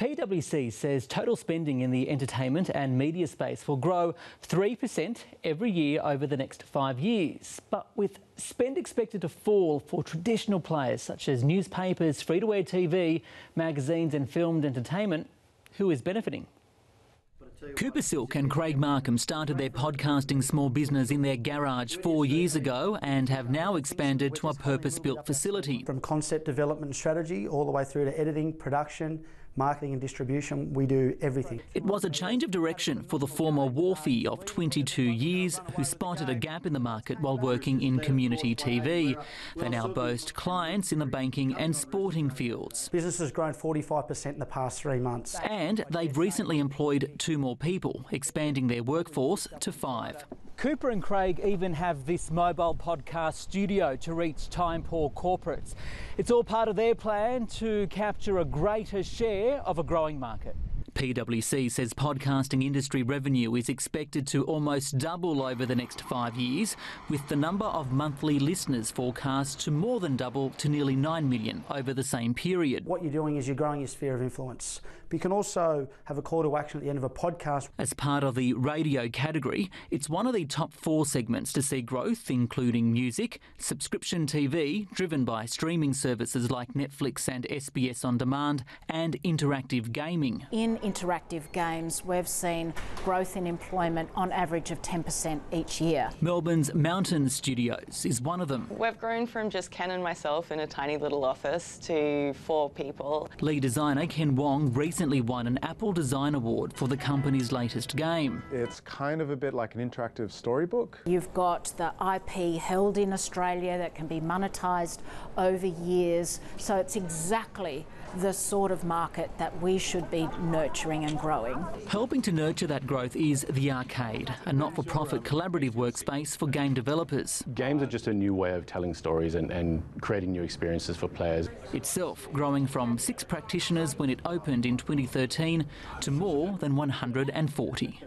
PwC says total spending in the entertainment and media space will grow 3% every year over the next 5 years. But with spend expected to fall for traditional players such as newspapers, free-to-air TV, magazines and filmed entertainment, who is benefiting? Cooper Silk and Craig Markham started their podcasting small business in their garage 4 years ago and have now expanded to a purpose-built facility. From concept development and strategy all the way through to editing, production, marketing and distribution, we do everything. It was a change of direction for the former wharfie of 22 years who spotted a gap in the market while working in community TV. They now boast clients in the banking and sporting fields. Business has grown 45% in the past 3 months. And they've recently employed 2 more people, expanding their workforce to 5. Cooper and Craig even have this mobile podcast studio to reach time-poor corporates. It's all part of their plan to capture a greater share of a growing market. PwC says podcasting industry revenue is expected to almost double over the next 5 years, with the number of monthly listeners forecast to more than double to nearly 9 million over the same period. What you're doing is you're growing your sphere of influence. But you can also have a call to action at the end of a podcast. As part of the radio category, it's one of the top 4 segments to see growth, including music, subscription TV, driven by streaming services like Netflix and SBS On Demand, and interactive gaming. In interactive games, we've seen growth in employment on average of 10% each year. Melbourne's Mountain Studios is one of them. We've grown from just Ken and myself in a tiny little office to 4 people. Lead designer Ken Wong recently won an Apple Design Award for the company's latest game. It's kind of a bit like an interactive storybook. You've got the IP held in Australia that can be monetised over years, so it's exactly the sort of market that we should be nurturing and growing. Helping to nurture that growth is The Arcade, a not-for-profit collaborative workspace for game developers. Games are just a new way of telling stories and creating new experiences for players. Itself growing from 6 practitioners when it opened in 2013 to more than 140.